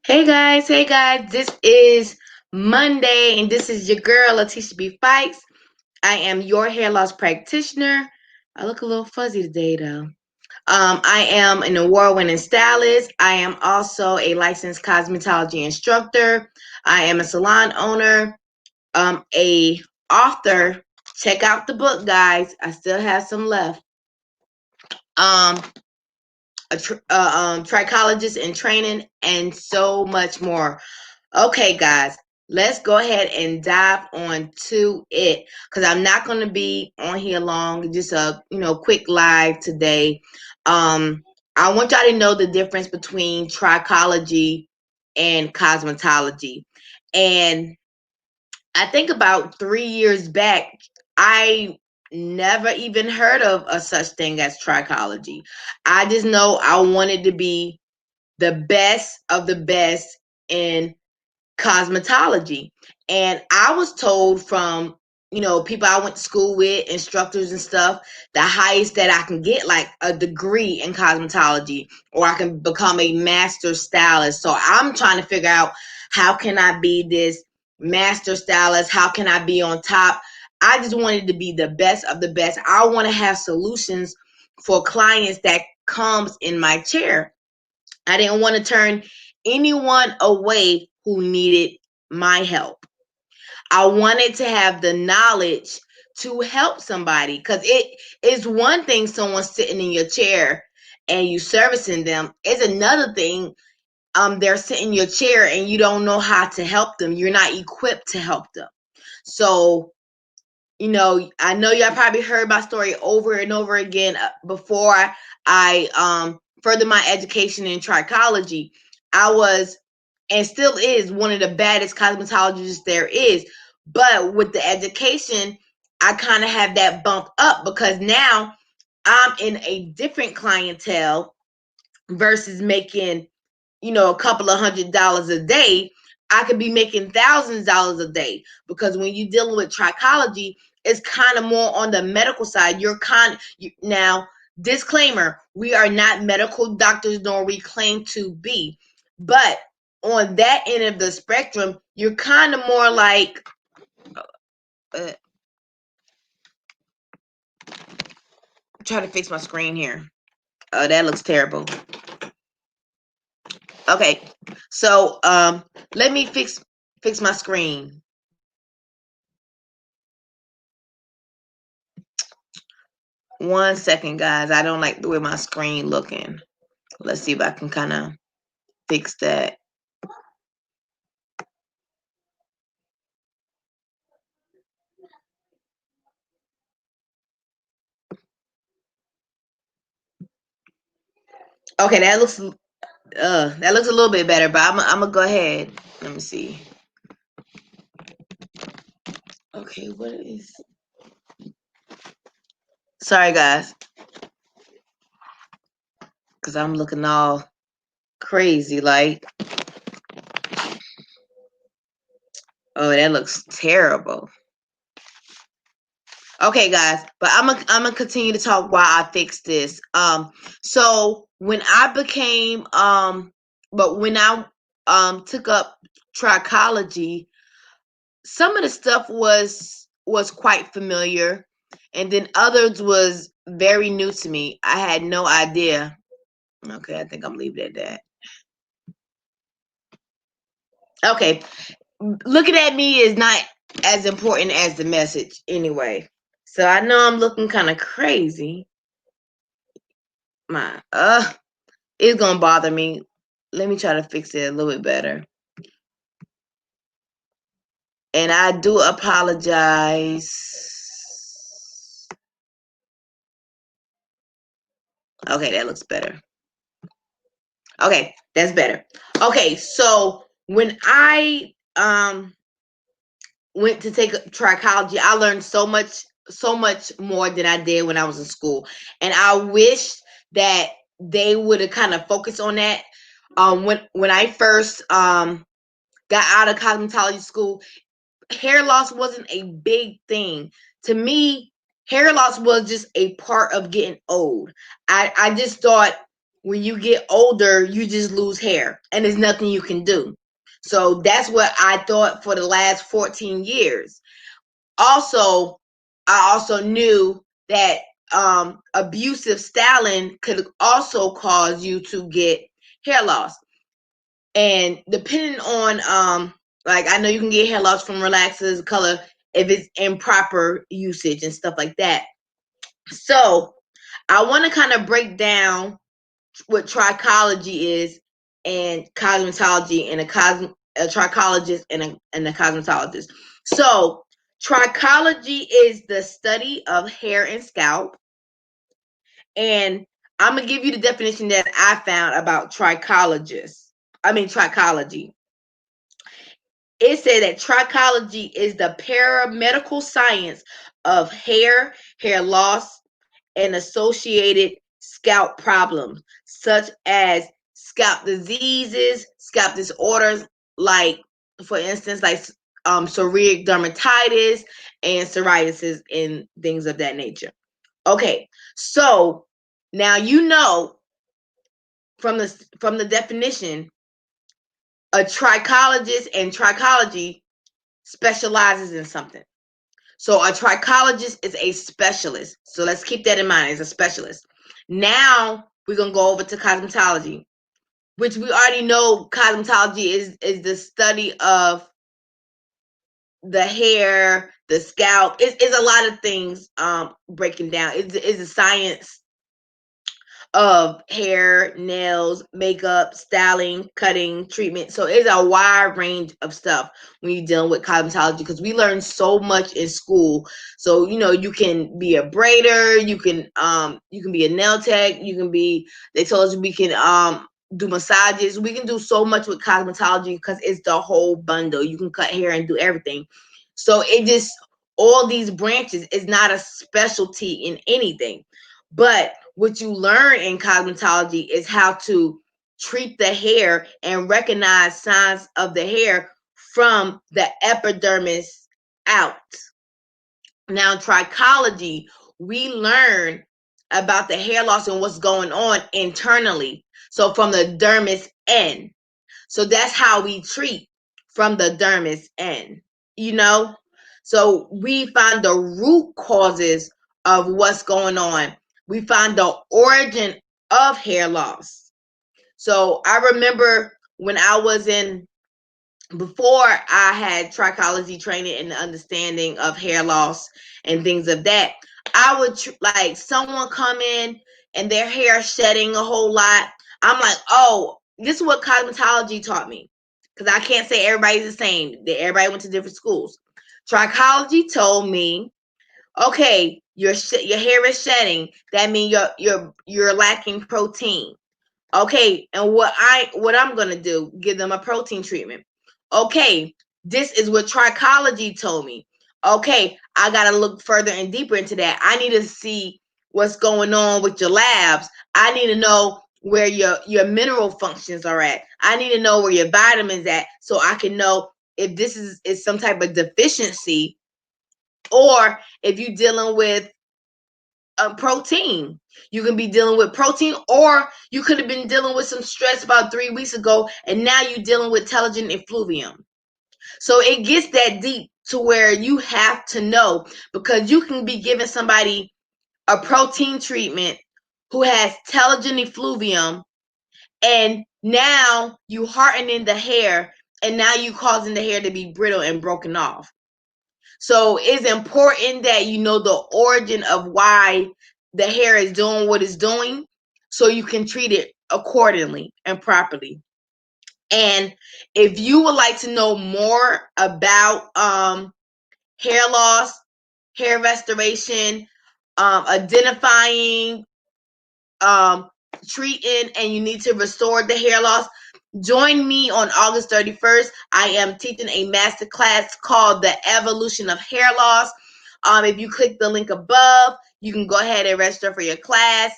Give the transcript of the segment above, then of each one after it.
Hey guys, this is Monday, and this is your girl Letitia B. Fikes. I am your hair loss practitioner. I look a little fuzzy today, though. I am an award-winning stylist. I am also a licensed cosmetology instructor. I am a salon owner, a author. Check out the book, guys. I still have some left. Um, a trichologist in training, and so much more. Okay, guys, let's go ahead and dive on to it because I'm not going to be on here long. Just a quick live today. I want y'all to know the difference between trichology and cosmetology. And I think about 3 years back, I never even heard of a such thing as trichology. I just know I wanted to be the best of the best in cosmetology. And I was told from, people I went to school with, instructors and stuff, the highest that I can get, like a degree in cosmetology, or I can become a master stylist. So I'm trying to figure out how can I be this master stylist? How can I be on top? I just wanted to be the best of the best. I want to have solutions for clients that comes in my chair. I didn't want to turn anyone away who needed my help. I wanted to have the knowledge to help somebody because it is one thing someone sitting in your chair and you servicing them. It's another thing they're sitting in your chair and you don't know how to help them. You're not equipped to help them. So I know y'all probably heard my story over and over again before I furthered my education in trichology. I was and still is one of the baddest cosmetologists there is. But with the education, I kind of have that bump up because now I'm in a different clientele versus making a couple of $100s a day. I could be making $1,000s a day because when you're dealing with trichology, it's kind of more on the medical side. Now, disclaimer, we are not medical doctors, nor we claim to be. But on that end of the spectrum, you're kind of more like, uh, try to fix my screen here. Oh, that looks terrible. Okay, so let me fix my screen. One second, guys. I don't like the way my screen looking. Let's see if I can kind of fix that. Okay, that looks a little bit better, but I'm gonna go ahead. Let me see. Okay, what is? Sorry, guys, because I'm looking all crazy. Like, oh, that looks terrible. Okay, guys, but I'm gonna continue to talk while I fix this. So when I became but when I took up trichology, some of the stuff was quite familiar, and then others was very new to me. I had no idea. Okay, I think I'm leaving it at that. Okay, looking at me is not as important as the message anyway. So I know I'm looking kind of crazy. My it's gonna bother me. Let me try to fix it a little bit better. And I do apologize. Okay, that looks better. Okay, that's better. Okay, so when I went to take trichology, I learned so much more than I did when I was in school. And I wish that they would have kind of focused on that. When I first got out of cosmetology school, hair loss wasn't a big thing. To me, hair loss was just a part of getting old. I just thought, when you get older, you just lose hair and there's nothing you can do. So that's what I thought for the last 14 years. Also, I also knew that abusive styling could also cause you to get hair loss. And depending on like I know you can get hair loss from relaxers, color, if it's improper usage and stuff like that. So I want to kind of break down what trichology is and cosmetology and a trichologist and a cosmetologist. So trichology is the study of hair and scalp. And I'm gonna give you the definition that I found about trichology. It said that trichology is the paramedical science of hair loss, and associated scalp problems, such as scalp diseases, scalp disorders, like, for instance, like psoriatic dermatitis and psoriasis and things of that nature. Okay, so now you know from the definition, a trichologist and trichology specializes in something. So a trichologist is a specialist. So let's keep that in mind as a specialist. Now we're gonna go over to cosmetology, which we already know cosmetology is the study of the hair, the scalp. It's a lot of things breaking down. It's a science of hair, nails, makeup, styling, cutting, treatment. So it's a wide range of stuff when you're dealing with cosmetology because we learn so much in school. So you can be a braider, you can be a nail tech, they told us we can do massages. We can do so much with cosmetology because it's the whole bundle. You can cut hair and do everything. So it just all these branches is not a specialty in anything. But what you learn in cosmetology is how to treat the hair and recognize signs of the hair from the epidermis out. Now, in trichology, we learn about the hair loss and what's going on internally. So from the dermis in. So that's how we treat from the dermis in, you know? So we find the root causes of what's going on. We find the origin of hair loss. So I remember when I was in before I had trichology training and the understanding of hair loss and things of that, I would like someone come in and their hair shedding a whole lot. I'm like, oh, this is what cosmetology taught me, because I can't say everybody's the same. Everybody went to different schools. Trichology told me, okay, your hair is shedding. That means you're lacking protein. Okay, and what I'm gonna do, give them a protein treatment. Okay, this is what trichology told me. Okay, I gotta look further and deeper into that. I need to see what's going on with your labs. I need to know where your mineral functions are at. I need to know where your vitamins at so I can know if this is some type of deficiency, or if you're dealing with protein. You can be dealing with protein, or you could have been dealing with some stress about 3 weeks ago, and now you're dealing with telogen effluvium. So it gets that deep to where you have to know, because you can be giving somebody a protein treatment who has telogen effluvium, and now you hardening the hair, and now you causing the hair to be brittle and broken off. So it's important that you know the origin of why the hair is doing what it's doing, so you can treat it accordingly and properly. And if you would like to know more about hair loss, hair restoration, identifying, um, treating, and you need to restore the hair loss, join me on August 31st. I am teaching a master class called The Evolution of Hair Loss. If you click the link above, you can go ahead and register for your class,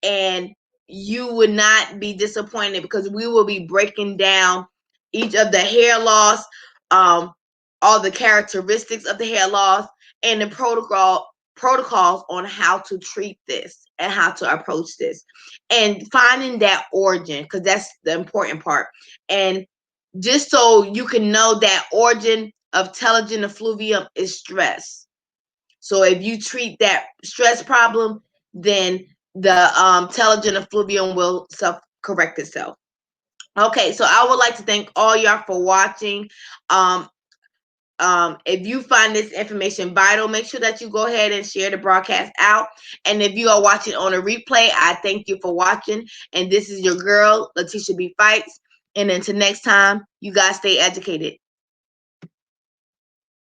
and you would not be disappointed because we will be breaking down each of the hair loss, um, all the characteristics of the hair loss, and the protocols on how to treat this and how to approach this, and finding that origin, because that's the important part. And just so you can know, that origin of telogen effluvium is stress. So if you treat that stress problem, then the telogen effluvium will self correct itself. Okay, so I would like to thank all y'all for watching. Um, if you find this information vital, make sure that you go ahead and share the broadcast out. And if you are watching on a replay, I thank you for watching. And this is your girl, Letitia B. Fights. And until next time, you guys stay educated.